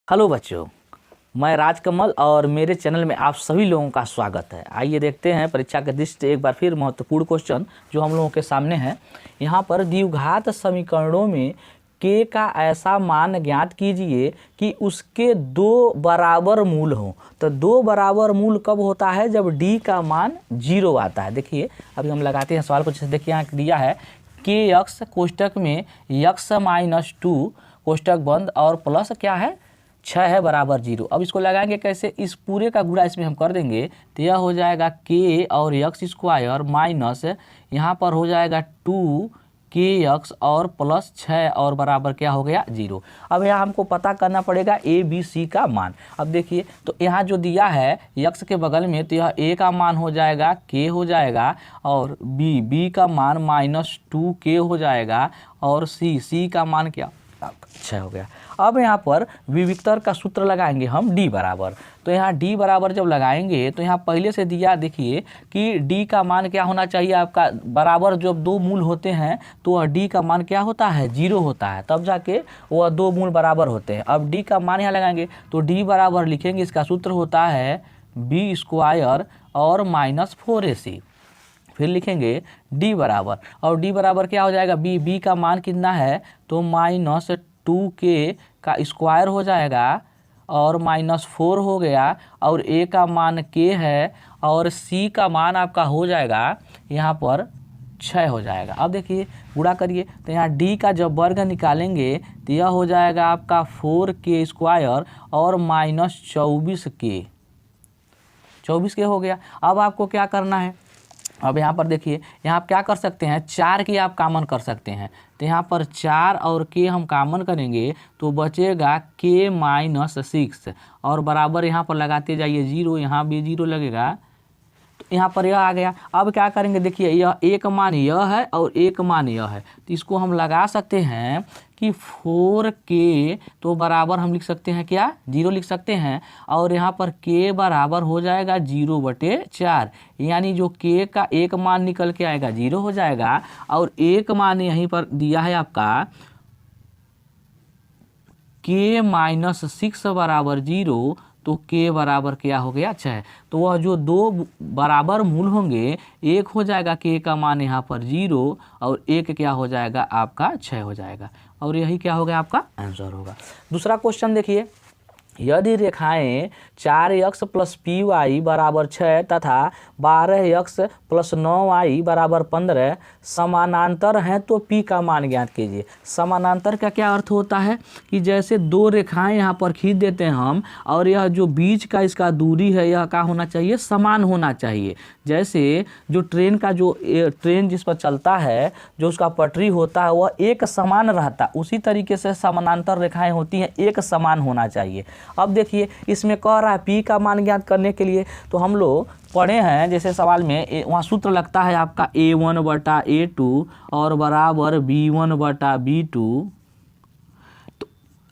Hello बच्चों, मैं राजकमल और मेरे चैनल में आप सभी लोगों का स्वागत है। आइए देखते हैं परीक्षा के दृष्टि से एक बार फिर महत्वपूर्ण क्वेश्चन जो हम लोगों के सामने है। यहाँ पर द्विघात समीकरणों में k का ऐसा मान ज्ञात कीजिए कि उसके दो बराबर मूल हों। तो दो बराबर मूल कब होता है? जब d का मान 0 आता है। देखिए अभी हम लगाते हैं सवाल को। जैसे देखिए यहाँ दिया है kx कोष्टक में x-2 कोष्टक बंद और प्लस क्या है 6 है बराबर 0। अब इसको लगाएंगे कैसे? इस पूरे का गुणा इसमें हम कर देंगे तो यह हो जाएगा k और x स्क्वायर माइनस यहाँ पर हो जाएगा 2kx और प्लस 6 और बराबर क्या हो गया 0। अब यहाँ हमको पता करना पड़ेगा a b c का मान। अब देखिए तो यहाँ जो दिया है x के बगल में तो यह a का मान हो जाएगा k हो जाएगा और b का मान -2k हो जाएगा और c का मान क्या 6 हो गया। अब यहाँ पर विविक्तर का सूत्र लगाएंगे हम d बराबर। तो यहाँ d बराबर जब लगाएंगे तो यहाँ पहले से दिया देखिए कि d का मान क्या होना चाहिए आपका बराबर। जब दो मूल होते हैं तो वह d का मान क्या होता है 0 होता है, तब जाके वह दो मूल बराबर होते हैं। अब d का मान यहाँ लगाएंगे तो d बराबर लिखेंगे, इसका सूत्र होता है b स्क्वायर और -4ac। फिर लिखेंगे d बराबर और d बराबर क्या हो जाएगा b का मान कितना है तो -2k का स्क्वायर हो जाएगा और -4 हो गया और a का मान k है और c का मान आपका हो जाएगा यहाँ पर 6 हो जाएगा। अब देखिए गुणा करिए तो यहाँ d का जब वर्ग निकालेंगे तो यह हो जाएगा आपका 4k स्क्वायर और -24k हो गया। अब आपको क्या करना है? अब यहाँ पर देखिए यहाँ आप क्या कर सकते हैं 4 की आप कॉमन कर सकते हैं। तो यहाँ पर 4 और k हम कॉमन करेंगे तो बचेगा k-6 और बराबर यहाँ पर लगाते जाइए 0, यहाँ भी 0 लगेगा तो यहाँ पर यह आ गया। अब क्या करेंगे देखिए यह एक मान यह है और एक मान यह है तो इसको हम लगा सकते हैं कि 4k तो बराबर हम लिख सकते हैं क्या 0 लिख सकते हैं और यहाँ पर k बराबर हो जाएगा 0/4, यानी जो k का एक मान निकल के आएगा 0 हो जाएगा और एक मान यहीं पर दिया है आपका k-6 बराबर 0 तो k बराबर क्या हो गया 6। तो वह जो दो बराबर मूल होंगे एक हो जाएगा k का मान यहाँ पर 0 और एक क्या हो जाएगा आपका 6 हो जाएगा और यही क्या हो गया आपका आंसर होगा। दूसरा क्वेश्चन देखिए, यदि रेखाएं 4x + py बराबर 6 तथा 12x + 9y बराबर 15 समानांतर हैं तो p का मान ज्ञात कीजिए। समानांतर का क्या अर्थ होता है कि जैसे दो रेखाएं यहाँ पर खींच देते हैं हम और यह जो बीच का इसका दूरी है यह क्या होना चाहिए समान होना चाहिए। जैसे जो ट्रेन जिस पर चलता है जो उसका पटरी होता है वह एक समान रहता, उसी तरीके से समानांतर रेखाएं होती हैं एक समान होना चाहिए। अब देखिए इसमें कह रहा है p का मान ज्ञात करने के लिए तो हम लोग पढ़े हैं जैसे सवाल में वहाँ सूत्र लगता है आपका a1/a2 और बराबर b1/b2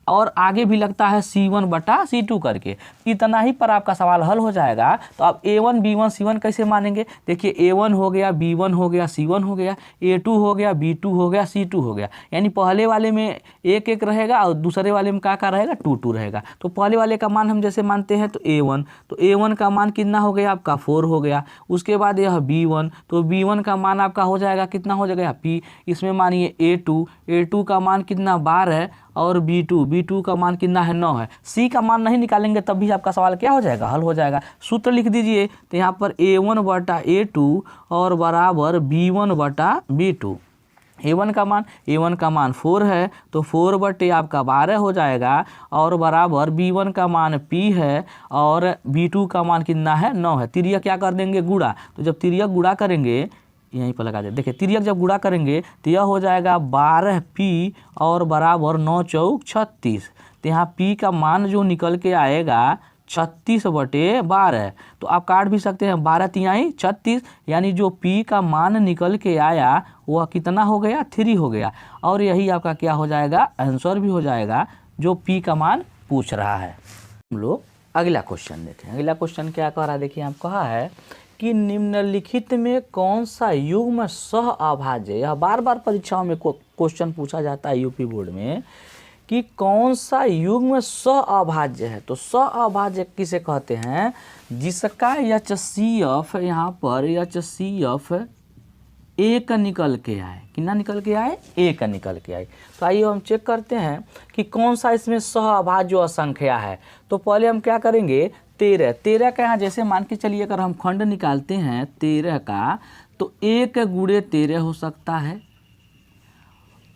और आगे भी लगता है c1/c2 करके। इतना ही पर आपका सवाल हल हो जाएगा। तो आप a1 b1 c1 कैसे मानेंगे? देखिए a1 हो गया b1 हो गया c1 हो गया, a2 हो गया b2 हो गया c2 हो गया, यानी पहले वाले में 1 रहेगा और दूसरे वाले में क्या रहेगा 2 रहेगा। तो पहले वाले का मान हम जैसे मानते हैं तो a1, तो a1 का मान कितना हो गया आपका 4 हो गया। उसके बाद यह b1, तो b1 का मान आपका हो जाएगा कितना हो जाएगा p। इसमें मानिए a2 का मान कितना 12 और b2 का मान कितना है 9 है। c का मान नहीं निकालेंगे तब भी आपका सवाल क्या हो जाएगा हल हो जाएगा। सूत्र लिख दीजिए तो यहाँ पर a1/a2 और बराबर b1/b2। a1 का मान 4 है तो 4 आपका 12 हो जाएगा और बराबर b1 का मान p है और b2 का मान कितना है 9 है। तिर्यक क्या कर देंगे गुणा, तो जब तिर्यक गुणा करेंगे यहीं पर लगा दे। देखिए तिर्यक जब गुणा करेंगे तो यह हो जाएगा 12p और बराबर 9×4 = 36। तो यहाँ p का मान जो निकल के आएगा 36/12। तो आप काट भी सकते हैं 12×3 = 36, यानी जो p का मान निकल के आया वह कितना हो गया 3 हो गया और यही आपका क्या हो जाएगा आंसर भी हो जाएगा जो p का मान पूछ रहा है। हम लोग अगला क्वेश्चन देखें। अगला क्वेश्चन क्या कह रहा है देखिए, आप कहा है कि निम्नलिखित में कौन सा युग्म सह अभाज्य, यह बार बार परीक्षाओं में क्वेश्चन पूछा जाता है यूपी बोर्ड में कि कौन सा युग्म सअभाज्य है। तो सअभाज्य किसे कहते हैं, जिसका HCF यहाँ पर HCF एक निकल के आए। कितना निकल के आए, एक निकल के आए। तो आइए हम चेक करते हैं कि कौन सा इसमें सहअभाज्य संख्या है। तो पहले हम क्या करेंगे, 13 का यहाँ जैसे मान के चलिए अगर हम खंड निकालते हैं 13 का, तो 1 गुणे 13 हो सकता है,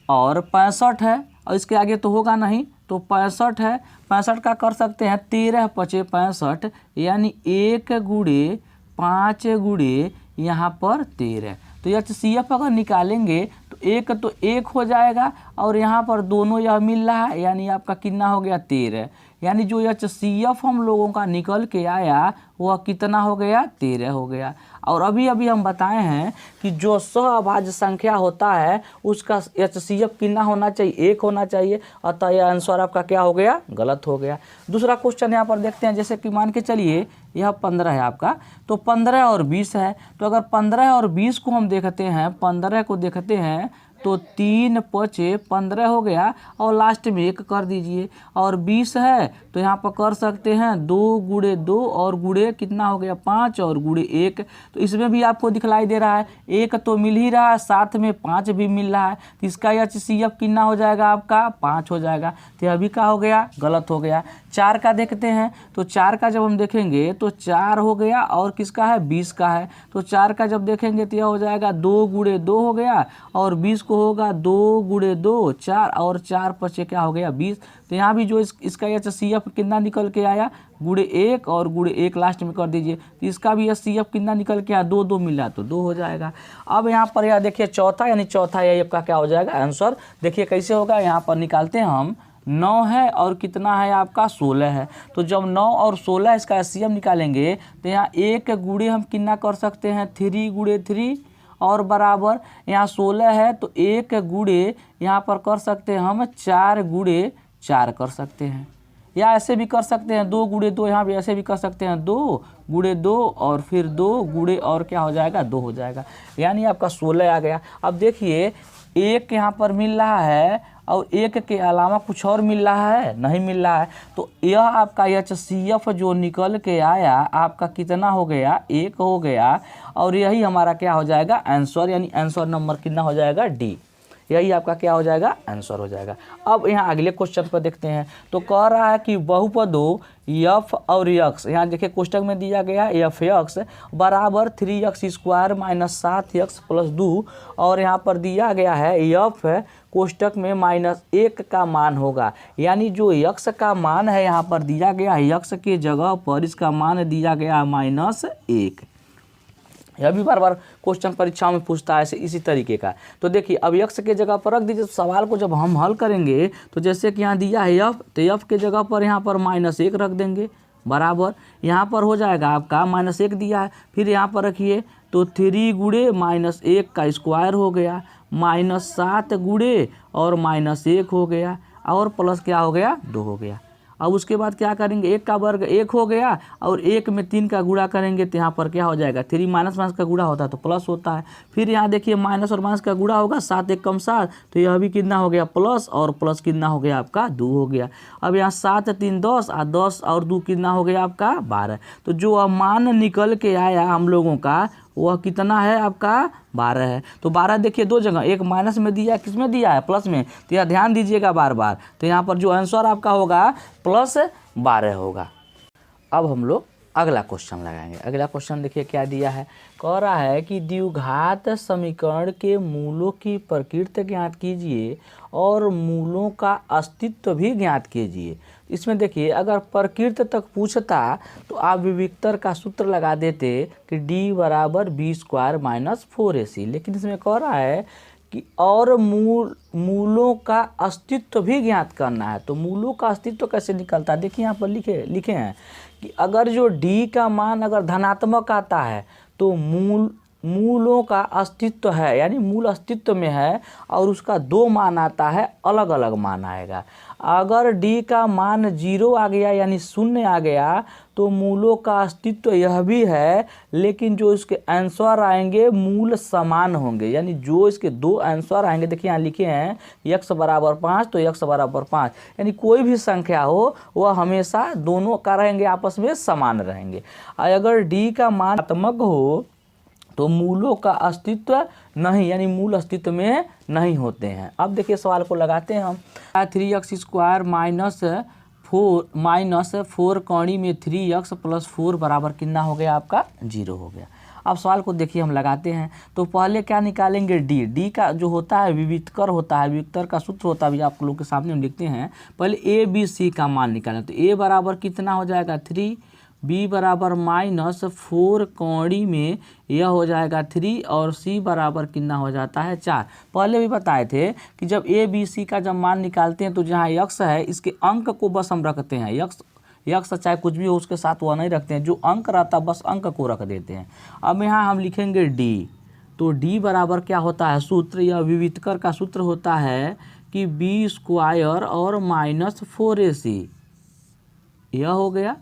और 65 है और इसके आगे तो होगा नहीं, तो 65 है, 65 का कर सकते हैं 13 पचे 65, यानी 1 गुणे 5 गुणे यहाँ पर 13। तो HCF अगर निकालेंगे तो एक हो जाएगा, और यहाँ पर दोनों यह मिल रहा है, यानी आपका कितना हो गया 13। यानी जो HCF हम लोगों का निकल के आया वह कितना हो गया, 13 हो गया। और अभी हम बताए हैं कि जो सहअभाज्य संख्या होता है उसका HCF कितना होना चाहिए, 1 होना चाहिए। अतः यह आंसर आपका क्या हो गया, गलत हो गया। दूसरा क्वेश्चन यहाँ पर देखते हैं, जैसे कि मान के चलिए यह 15 है आपका, तो 15 और 20 है। तो अगर 15 और 20 को हम देखते हैं, 15 को देखते हैं तो 3 पचे 15 हो गया, और लास्ट में 1 कर दीजिए। और 20 है तो यहाँ पर कर सकते हैं 2 गुणे 2 और गुणे कितना हो गया 5 और गुणे 1। तो इसमें भी आपको दिखलाई दे रहा है 1 तो मिल ही रहा है, साथ में 5 भी मिल रहा है। तो इसका HCF कितना हो जाएगा आपका, 5 हो जाएगा। तो यह भी क्या हो गया, गलत हो गया। 4 का देखते हैं, तो 4 का जब हम देखेंगे तो 4 हो गया, और किसका है, 20 का है। तो 4 का जब देखेंगे तो यह हो जाएगा 2 गुणे 2 हो गया, और 20 को होगा 2 गुणे 2 4, और 4 पचे क्या हो गया 20। तो यहाँ भी जो इसका HCF कितना निकल के आया, गुणे 1 और गुणे 1 लास्ट में कर दीजिए। तो इसका भी HCF कितना निकल के आया, 2 2 मिला तो 2 हो जाएगा। अब यहाँ पर यह देखिए चौथा, यानी चौथा यह आपका क्या हो जाएगा आंसर। देखिए कैसे होगा, यहाँ पर निकालते हैं हम, 9 है और कितना है आपका 16 है। तो जब 9 और 16 इसका HCF निकालेंगे तो यहाँ 1 गुणे हम कितना कर सकते हैं, 3 गुणे 3, और बराबर यहाँ 16 है तो 1 गुणे यहाँ पर कर सकते हैं हम 4 गुणे 4 कर सकते हैं, या ऐसे भी कर सकते हैं 2 गुणे 2, यहाँ भी ऐसे भी कर सकते हैं 2 गुणे 2 और फिर 2 गुणे और क्या हो जाएगा 2 हो जाएगा, यानी आपका 16 आ गया। अब देखिए 1 यहाँ पर मिल रहा है और 1 के अलावा कुछ और मिल रहा है, नहीं मिल रहा है। तो यह आपका HCF जो निकल के आया आपका कितना हो गया, 1 हो गया, और यही हमारा क्या हो जाएगा आंसर, यानी आंसर नंबर कितना हो जाएगा D। यही आपका क्या हो जाएगा आंसर हो जाएगा। अब यहाँ अगले क्वेश्चन पर देखते हैं। तो कह रहा है कि बहुपदों f और x, यहाँ देखिए कोष्टक में दिया गया f(x) बराबर 3x² माइनस 7x प्लस 2, और यहाँ पर दिया गया है f कोष्टक में -1 का मान होगा। यानी जो x का मान है यहाँ पर दिया गया है, x के जगह पर इसका मान दिया गया -1। यह भी बार बार क्वेश्चन परीक्षा में पूछता है इसी तरीके का। तो देखिए अब x के जगह पर रख दीजिए। तो सवाल को जब हम हल करेंगे तो जैसे कि यहाँ दिया है f, तो f के जगह पर यहाँ पर -1 रख देंगे, बराबर यहाँ पर हो जाएगा आपका -1 दिया है, फिर यहाँ पर रखिए तो 3 गुणे -1 का स्क्वायर हो गया, -7 गुणे और -1 हो गया, और प्लस क्या हो गया 2 हो गया। अब उसके बाद क्या करेंगे, 1 का वर्ग 1 हो गया, और 1 में 3 का गुणा करेंगे तो यहाँ पर क्या हो जाएगा, 3 माइनस का गुणा होता है तो प्लस होता है। फिर यहाँ देखिए माइनस और माइनस का गुणा होगा, 7 1 कम 7, तो यह भी कितना हो गया प्लस, और प्लस कितना हो गया आपका 2 हो गया। अब यहाँ 7 3 10 और 10 और 2 कितना हो गया आपका 12। तो जो मान निकल के आया हम लोगों का वह कितना है आपका 12 है। तो 12 देखिए दो जगह, एक माइनस में दिया है, किस में दिया है प्लस में, तो यह ध्यान दीजिएगा बार बार। तो यहाँ पर जो आंसर आपका होगा +12 होगा। अब हम लोग अगला क्वेश्चन लगाएंगे। अगला क्वेश्चन देखिए क्या दिया है, कह रहा है कि द्विघात समीकरण के मूलों की प्रकृति ज्ञात कीजिए और मूलों का अस्तित्व भी ज्ञात कीजिए। इसमें देखिए अगर प्रकृति तक पूछता तो आप विविक्तर का सूत्र लगा देते कि D = B² - 4AC, लेकिन इसमें कह रहा है कि और मूलों का अस्तित्व भी ज्ञात करना है। तो मूलों का अस्तित्व कैसे निकलता है, देखिए यहाँ पर लिखे हैं कि अगर जो D का मान अगर धनात्मक आता है तो मूलों का अस्तित्व है, यानी मूल अस्तित्व में है, और उसका 2 मान आता है, अलग अलग मान आएगा। अगर डी का मान 0 आ गया यानी शून्य आ गया तो मूलों का अस्तित्व यह भी है, लेकिन जो इसके आंसर आएंगे मूल समान होंगे। यानी जो इसके दो आंसर आएंगे, देखिए यहाँ लिखे हैं x बराबर 5 तो x बराबर 5, यानी कोई भी संख्या हो वह हमेशा दोनों का रहेंगे आपस में समान रहेंगे। अगर डी का मान ऋणात्मक हो तो मूलों का अस्तित्व नहीं, यानी मूल अस्तित्व में नहीं होते हैं। अब देखिए सवाल को लगाते हैं हम। 3x² माइनस 4 कौड़ी में 3x + 4 बराबर कितना हो गया आपका 0 हो गया। अब सवाल को देखिए हम लगाते हैं। तो पहले क्या निकालेंगे डी का जो होता है विवितकर होता है, विवितकर का सूत्र होता है, अभी आप लोग के सामने हम लिखते हैं। पहले ए बी सी का मान निकालें तो ए बराबर कितना हो जाएगा 3, बी बराबर -4 कौड़ी में यह हो जाएगा 3 और सी बराबर कितना हो जाता है 4। पहले भी बताए थे कि जब ए बी सी का जब मान निकालते हैं तो जहाँ x है इसके अंक को बस हम रखते हैं, यक्स चाहे कुछ भी हो उसके साथ वह नहीं रखते हैं, जो अंक रहता बस अंक को रख देते हैं। अब यहाँ हम लिखेंगे डी, तो डी बराबर क्या होता है सूत्र, यह विवितकर का सूत्र होता है कि b² और -4ac, यह हो गया।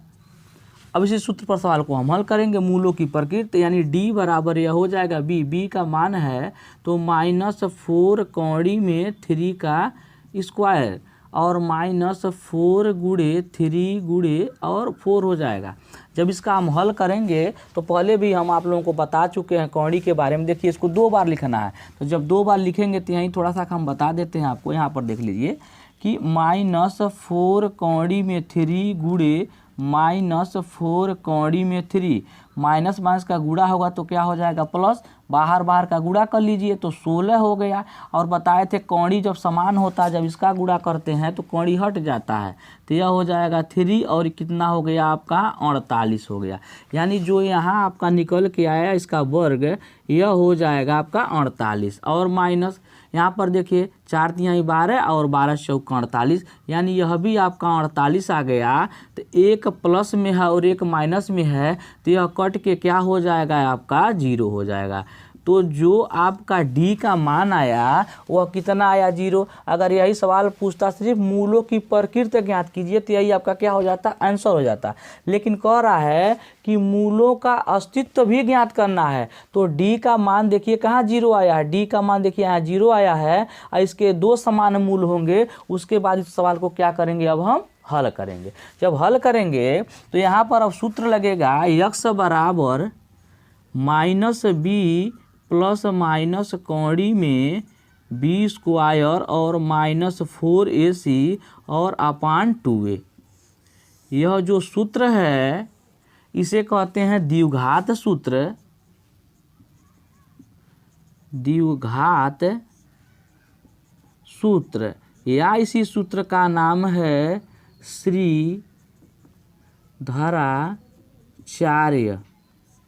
अब इसी सूत्र पर सवाल को हम हल करेंगे। मूलों की प्रकृति यानी डी बराबर यह हो जाएगा बी का मान है तो -4 कौड़ी में 3 का स्क्वायर और -4 गुणे 3 गुणे और 4 हो जाएगा। जब इसका हम हल करेंगे तो पहले भी हम आप लोगों को बता चुके हैं कौड़ी के बारे में। देखिए इसको 2 बार लिखना है, तो जब 2 बार लिखेंगे तो यहीं थोड़ा सा हम बता देते हैं आपको। यहाँ पर देख लीजिए कि -4 कौड़ी में 3 गुणे -4 कौड़ी में 3, माइनस माइनस का गुणा होगा तो क्या हो जाएगा प्लस, बाहर बाहर का गुणा कर लीजिए तो 16 हो गया। और बताए थे कौड़ी जब समान होता है, जब इसका गुणा करते हैं तो कौड़ी हट जाता है, तो यह हो जाएगा 3 और कितना हो गया आपका 48 हो गया। यानी जो यहाँ आपका निकल के आया इसका वर्ग यह हो जाएगा आपका 48 और माइनस यहाँ पर देखिए 4 × 12 और 12 × 48, यानी यह भी आपका 48 आ गया। तो एक प्लस में है और एक माइनस में है तो यह कट के क्या हो जाएगा आपका 0 हो जाएगा। तो जो आपका डी का मान आया वह कितना आया 0। अगर यही सवाल पूछता सिर्फ मूलों की प्रकृति ज्ञात कीजिए तो यही आपका क्या हो जाता आंसर हो जाता, लेकिन कह रहा है कि मूलों का अस्तित्व भी ज्ञात करना है। तो डी का मान देखिए कहाँ 0 आया है, डी का मान देखिए यहाँ 0 आया है और इसके 2 समान मूल होंगे। उसके बाद इस सवाल को क्या करेंगे अब हम हल करेंगे। जब हल करेंगे तो यहाँ पर अब सूत्र लगेगा x बराबर -b प्लस माइनस कौड़ी में b² और -4ac और अपान 2a। यह जो सूत्र है इसे कहते हैं द्विघात सूत्र, द्विघात सूत्र, या इसी सूत्र का नाम है श्रीधराचार्य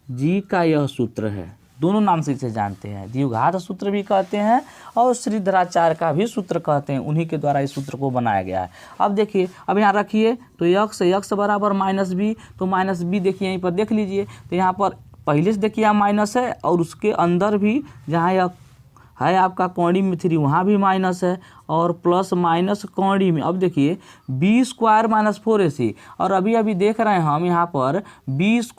जी का यह सूत्र है। दोनों नाम से इसे जानते हैं, द्विघात सूत्र भी कहते हैं और श्रीधराचार्य का भी सूत्र कहते हैं। उन्हीं के द्वारा इस सूत्र को बनाया गया है। अब देखिए, अब यहाँ रखिए तो x बराबर -b, तो -b देखिए यहीं पर देख लीजिए। तो यहाँ पर पहले से देखिए यहाँ माइनस है और उसके अंदर भी जहाँ यह है आपका कौड़ी में 3 वहाँ भी माइनस है और प्लस माइनस कौड़ी में। अब देखिए b² - 4ac और अभी देख रहे हैं हम यहाँ पर b² -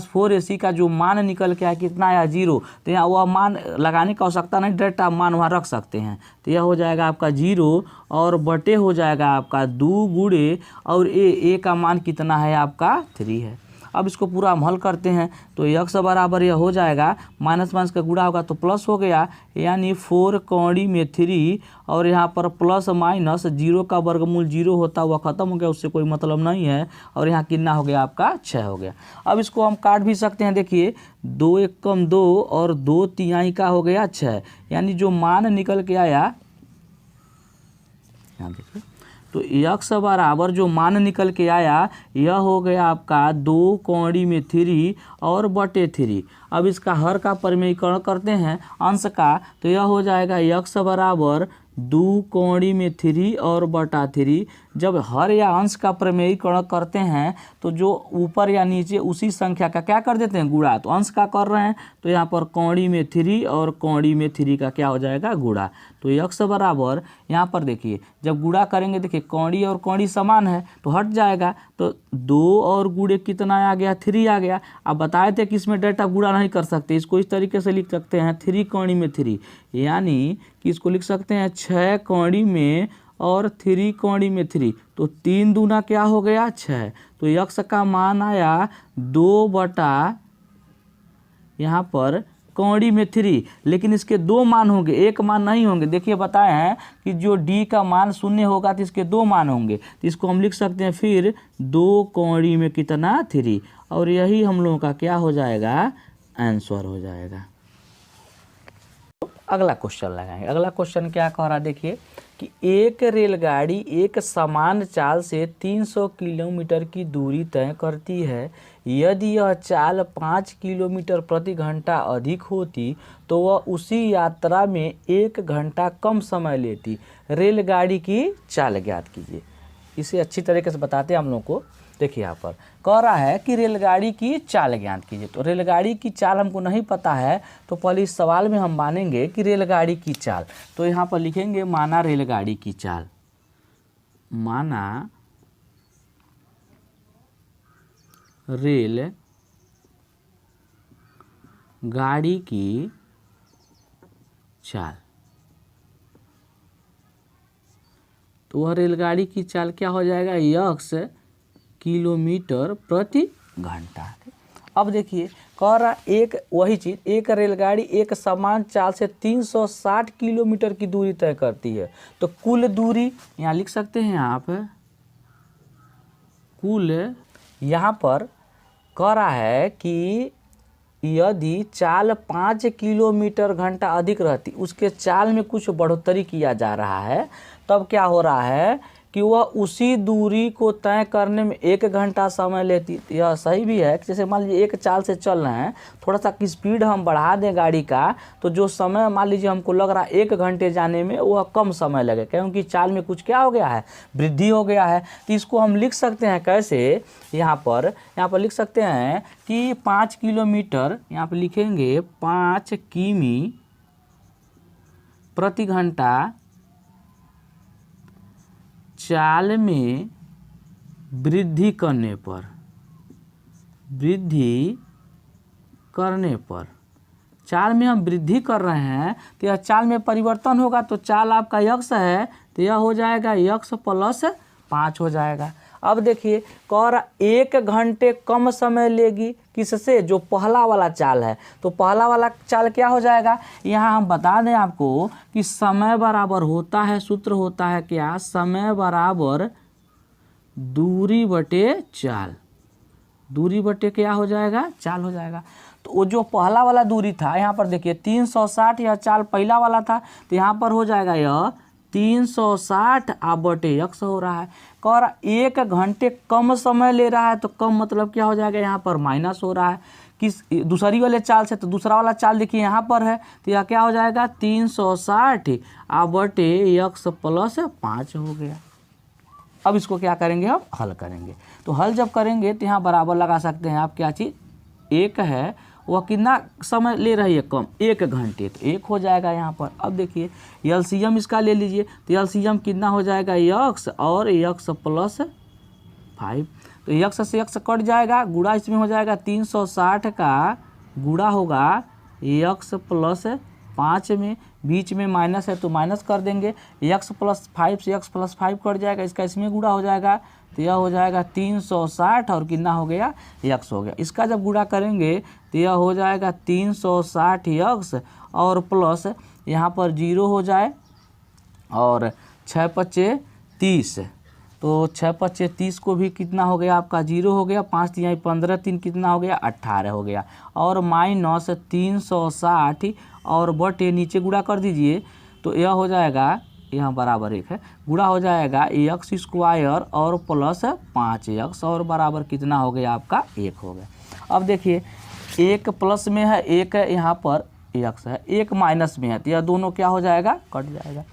4ac का जो मान निकल के आया कितना आया 0। तो यहाँ वह मान लगाने की आवश्यकता नहीं, डायरेक्ट आप मान वहाँ रख सकते हैं। तो यह हो जाएगा आपका 0 और बटे हो जाएगा आपका 2 गुणे और a का मान कितना है आपका 3 है। अब इसको पूरा हम हल करते हैं तो x बराबर यह हो जाएगा, माइनस माइनस का गुणा होगा तो प्लस हो गया, यानी 4 कौड़ी में 3 और यहाँ पर प्लस माइनस 0 का वर्गमूल 0 होता हुआ ख़त्म हो गया, उससे कोई मतलब नहीं है। और यहाँ कितना हो गया आपका 6 हो गया। अब इसको हम काट भी सकते हैं, देखिए 2 × 1 = 2 और 2 × 3 का हो गया 6, यानी जो मान निकल के आया यहाँ देखिए तो x बराबर जो मान निकल के आया यह हो गया आपका 2 कौड़ी में 3 और बटे 3। अब इसका हर का परिमेयीकरण करते हैं अंश का, तो यह हो जाएगा x बराबर 2 कौड़ी में 3 और बटा 3, जब हर या अंश का प्रमेयीकरण करते हैं तो जो ऊपर या नीचे उसी संख्या का क्या कर देते हैं, गुणा। तो अंश का कर रहे हैं तो यहाँ पर कौड़ी में 3 और कौड़ी में 3 का क्या हो जाएगा, गुणा। तो यक्स बराबर यहाँ पर देखिए जब गुणा करेंगे, देखिए कौड़ी और कौड़ी समान है तो हट जाएगा, तो 2 और गुणे कितना आ गया, 3 आ गया। अब बताए थे कि इसमें डाटा गुणा नहीं कर सकते, इसको इस तरीके से लिख सकते हैं 3 कौड़ी में 3, यानी कि इसको लिख सकते हैं 6 कौड़ी में और 3 कौड़ी में 3, तो 3 दूना क्या हो गया, 6। तो यक्स का मान आया 2 बटा यहाँ पर कौड़ी में 3, लेकिन इसके 2 मान होंगे, एक मान नहीं होंगे। देखिए बताए हैं कि जो डी का मान 0 होगा तो इसके 2 मान होंगे, तो इसको हम लिख सकते हैं फिर 2 कौड़ी में कितना, 3, और यही हम लोगों का क्या हो जाएगा, आंसर हो जाएगा। अगला क्वेश्चन लगाएंगे। अगला क्वेश्चन क्या कह रहा है, देखिए कि एक रेलगाड़ी एक समान चाल से 300 किलोमीटर की दूरी तय करती है। यदि यह चाल 5 किलोमीटर प्रति घंटा अधिक होती तो वह उसी यात्रा में 1 घंटा कम समय लेती। रेलगाड़ी की चाल ज्ञात कीजिए। इसे अच्छी तरीके से बताते हैं हम लोग को। देखिए यहाँ पर कह रहा है कि रेलगाड़ी की चाल ज्ञात कीजिए। तो रेलगाड़ी की चाल हमको नहीं पता है, तो पहले इस सवाल में हम मानेंगे कि रेलगाड़ी की चाल। तो यहाँ पर लिखेंगे माना रेलगाड़ी की चाल, माना रेल गाड़ी की चाल। तो वह रेलगाड़ी की चाल क्या हो जाएगा, यक्स किलोमीटर प्रति घंटा। अब देखिए कह रहा एक वही चीज़, एक रेलगाड़ी एक समान चाल से 360 किलोमीटर की दूरी तय करती है। तो कुल दूरी यहाँ लिख सकते हैं आप, कुल यहाँ पर कह रहा है कि यदि चाल 5 किलोमीटर घंटा अधिक रहती, उसके चाल में कुछ बढ़ोतरी किया जा रहा है, तब क्या हो रहा है कि वह उसी दूरी को तय करने में 1 घंटा समय लेती। यह सही भी है कि जैसे मान लीजिए एक चाल से चल रहे हैं, थोड़ा सा स्पीड हम बढ़ा दें गाड़ी का, तो जो समय मान लीजिए हमको लग रहा है 1 घंटे जाने में, वह कम समय लगे, क्योंकि चाल में कुछ क्या हो गया है, वृद्धि हो गया है। तो इसको हम लिख सकते हैं कैसे, यहाँ पर लिख सकते हैं कि 5 किलोमीटर, यहाँ पर लिखेंगे 5 किमी प्रति घंटा चाल में वृद्धि करने पर, चाल में हम वृद्धि कर रहे हैं तो यह चाल में परिवर्तन होगा। तो चाल आपका यक्स है तो यह हो जाएगा यक्स प्लस 5 हो जाएगा। अब देखिए कह रहा 1 घंटे कम समय लेगी, किससे, जो पहला वाला चाल है। तो पहला वाला चाल क्या हो जाएगा, यहाँ हम बता दें आपको कि समय बराबर होता है, सूत्र होता है क्या, समय बराबर दूरी बटे चाल, दूरी बटे क्या हो जाएगा, चाल हो जाएगा। तो वो जो पहला वाला दूरी था, यहाँ पर देखिए 360, यह चाल पहला वाला था, तो यहाँ पर हो जाएगा यह 360 बटे यक्स हो रहा है। कह रहा 1 घंटे कम समय ले रहा है, तो कम मतलब क्या हो जाएगा, यहाँ पर माइनस हो रहा है किस दूसरी वाले चाल से। तो दूसरा वाला चाल देखिए यहाँ पर है, तो यह क्या हो जाएगा 360 बटे यक्स प्लस 5 हो गया। अब इसको क्या करेंगे, हम हल करेंगे। तो हल जब करेंगे तो यहाँ बराबर लगा सकते हैं आप, क्या चीज़, 1 है वह कितना समय ले रही है, कम, 1 घंटे, तो 1 हो जाएगा यहाँ पर। अब देखिए एलसीएम इसका ले लीजिए, तो एलसीएम कितना हो जाएगा, यक्स और यक्स प्लस 5। तो यक्स से यक्स कट जाएगा, गुणा इसमें हो जाएगा 360 का गुणा होगा यक्स प्लस 5 में, बीच में माइनस है तो माइनस कर देंगे, यक्स प्लस 5 से यक्स प्लस 5 कट जाएगा, इसका इसमें गुणा हो जाएगा, तो यह हो जाएगा 360 और कितना हो गया, यक्स हो गया। इसका जब गुणा करेंगे तो यह हो जाएगा 360 यक्स और प्लस यहाँ पर 0 हो जाए और 6 पच्चे 30, तो 6 पच्चे 30 को भी कितना हो गया आपका 0 हो गया, 5 यहाँ 15, 3 कितना हो गया 18 हो गया, और माइनस 360 और बटे नीचे गुणा कर दीजिए, तो यह हो जाएगा, यहाँ बराबर 1 है, गुणा हो जाएगा एक्स स्क्वायर और प्लस 5 एक्स और बराबर कितना हो गया आपका 1 हो गया। अब देखिए 1 प्लस में है, 1 यहाँ पर एक्स है, 1 माइनस में है, तो यह दोनों क्या हो जाएगा, कट जाएगा।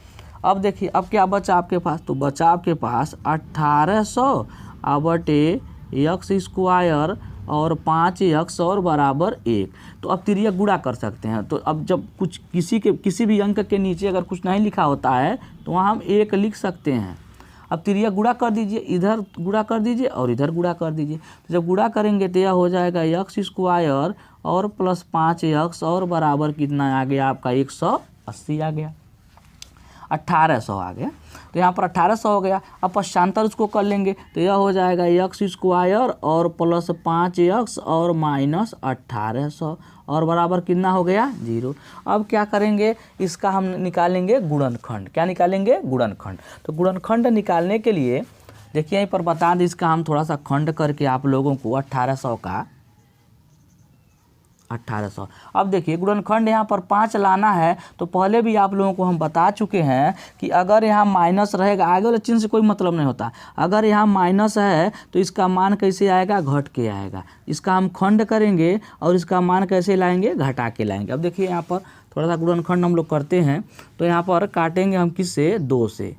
अब देखिए अब क्या बचा आपके पास, तो बचा आपके पास 1800 बटे x स्क्वायर और 5x और बराबर 1। तो अब तिर्यक गुणा कर सकते हैं। तो अब जब कुछ किसी भी अंक के नीचे अगर कुछ नहीं लिखा होता है तो वहाँ हम 1 लिख सकते हैं। अब तिर्यक गुणा कर दीजिए, इधर गुणा कर दीजिए और इधर गुणा कर दीजिए। तो जब गुणा करेंगे तो यह हो जाएगा x स्क्वायर और प्लस 5x और बराबर कितना आ गया आपका 180 आ गया, 1800 आ गया। तो यहाँ पर 1800 हो गया। अब पश्चांतर उसको कर लेंगे तो यह हो जाएगा x स्क्वायर और प्लस 5x और माइनस 1800 और बराबर कितना हो गया 0। अब क्या करेंगे, इसका हम निकालेंगे गुणनखंड। क्या निकालेंगे, गुणनखंड। तो गुणनखंड निकालने के लिए देखिए यहीं पर बता दें, इसका हम थोड़ा सा खंड करके आप लोगों को 1800 का 1800। अब देखिए गुणनखंड यहाँ पर 5 लाना है। तो पहले भी आप लोगों को हम बता चुके हैं कि अगर यहाँ माइनस रहेगा, आगे वाले चिन्ह से कोई मतलब नहीं होता। अगर यहाँ माइनस है तो इसका मान कैसे आएगा, घट के आएगा। इसका हम खंड करेंगे और इसका मान कैसे लाएंगे, घटा के लाएंगे। अब देखिए यहाँ पर थोड़ा सा गुणनखंड हम लोग करते हैं। तो यहाँ पर काटेंगे हम किससे, 2 से।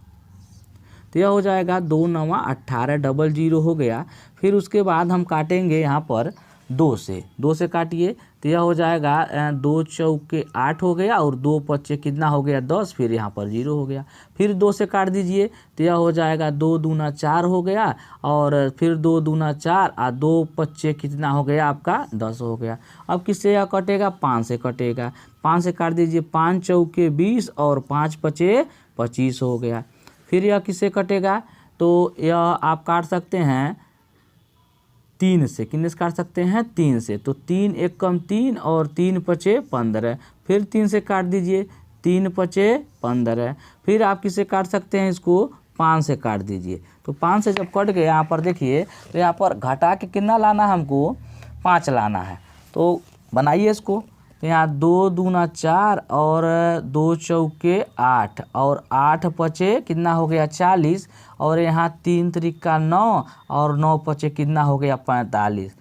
तो यह हो जाएगा 2 9 18 डबल 0 हो गया। फिर उसके बाद हम काटेंगे यहाँ पर 2 से काटिए तो यह हो जाएगा 2 चौके 8 हो गया और 2 पच्चे कितना हो गया 10, फिर यहाँ पर 0 हो गया। फिर 2 से काट दीजिए तो यह हो जाएगा 2 दूना 4 हो गया और फिर 2 दूना 4 और 2 पच्चे कितना हो गया आपका 10 हो गया। अब किससे यह कटेगा, 5 से कटेगा। 5 से काट दीजिए, 5 चौके 20 और 5 पचे 25 हो गया। फिर यह किससे कटेगा, तो यह आप काट सकते हैं 3 से। कितने से काट सकते हैं, 3 से। तो 3 1 कम 3 और 3 पचे 15। फिर 3 से काट दीजिए, 3 पचे 15। फिर आप किससे काट सकते हैं, इसको 5 से काट दीजिए। तो 5 से जब कट गए यहाँ पर देखिए, तो यहाँ पर घटा के कितना लाना है हमको, 5 लाना है। तो बनाइए इसको। तो यहाँ 2 दूना 4 और 2 चौके 8 और 8 पचे कितना हो गया 40 और यहाँ 3 त्रिका 9 और 9 पचे कितना हो गया 45।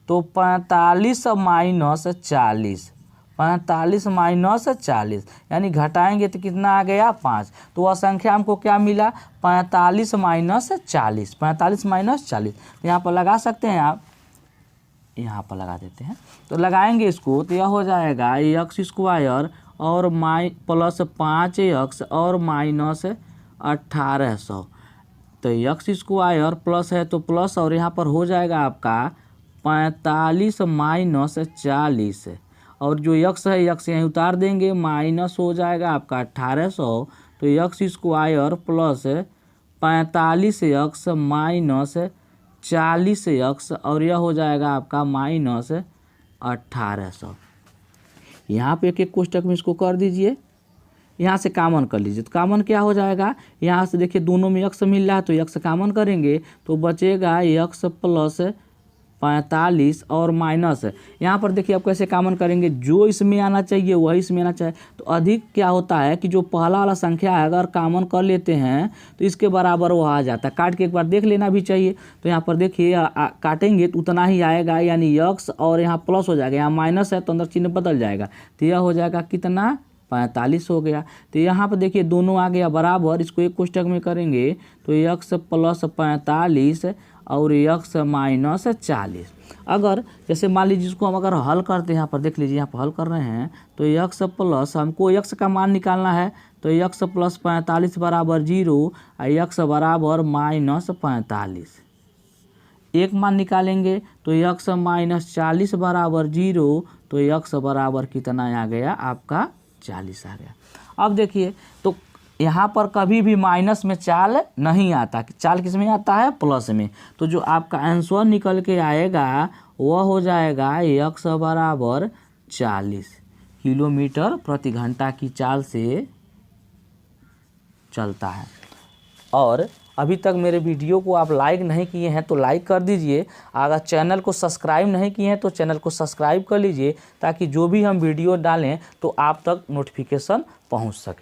तो 45 माइनस 40, 45 माइनस 40 यानी घटाएंगे तो कितना आ गया 5। तो वह संख्या हमको क्या मिला, 45 माइनस 40, 45 माइनस 40। तो यहाँ पर लगा सकते हैं आप, यहाँ पर लगा देते हैं। तो लगाएंगे इसको तो यह हो जाएगा x स्क्वायर और प्लस 5x और माइनस 1800। तो x स्क्वायर प्लस है तो प्लस और यहाँ पर हो जाएगा आपका 45 माइनस 40 और जो x है x यहीं उतार देंगे, माइनस हो जाएगा आपका 1800। तो x square plus 45x minus 40x और यह हो जाएगा आपका माइनस 1800। यहाँ पे एक एक कोष्टक में इसको कर दीजिए, यहाँ से कामन कर लीजिए। तो कामन क्या हो जाएगा, यहाँ से देखिए दोनों में x मिल रहा है तो x कामन करेंगे तो बचेगा x प्लस 45 और माइनस, यहाँ पर देखिए आप कैसे कामन करेंगे, जो इसमें आना चाहिए वही इसमें आना चाहिए। तो अधिक क्या होता है कि जो पहला वाला संख्या है अगर कामन कर लेते हैं तो इसके बराबर वो आ जाता है। काट के एक बार देख लेना भी चाहिए। तो यहाँ पर देखिए काटेंगे तो उतना ही आएगा, यानी x और यहाँ प्लस हो जाएगा, यहाँ माइनस है तो अंदर चिन्ह बदल जाएगा। तो यह हो जाएगा कितना 45 हो गया। तो यहाँ पर देखिए दोनों आ गया बराबर, इसको एक कोष्टक में करेंगे तो x प्लस 45 और x माइनस 40। अगर जैसे मान लीजिए इसको हम अगर हल करते हैं, यहाँ पर देख लीजिए यहाँ पर हल कर रहे हैं तो x प्लस हमको x का मान निकालना है तो x प्लस 45 बराबर 0 और x बराबर माइनस 45। एक मान निकालेंगे तो x माइनस 40 बराबर 0, तो x बराबर कितना आ गया आपका 40 आ गया। अब देखिए तो यहाँ पर कभी भी माइनस में चाल नहीं आता, चाल किस में आता है, प्लस में। तो जो आपका आंसर निकल के आएगा वह हो जाएगा x बराबर 40 किलोमीटर प्रति घंटा की चाल से चलता है। और अभी तक मेरे वीडियो को आप लाइक नहीं किए हैं तो लाइक कर दीजिए। अगर चैनल को सब्सक्राइब नहीं किए हैं तो चैनल को सब्सक्राइब कर लीजिए, ताकि जो भी हम वीडियो डालें तो आप तक नोटिफिकेशन पहुंच सके।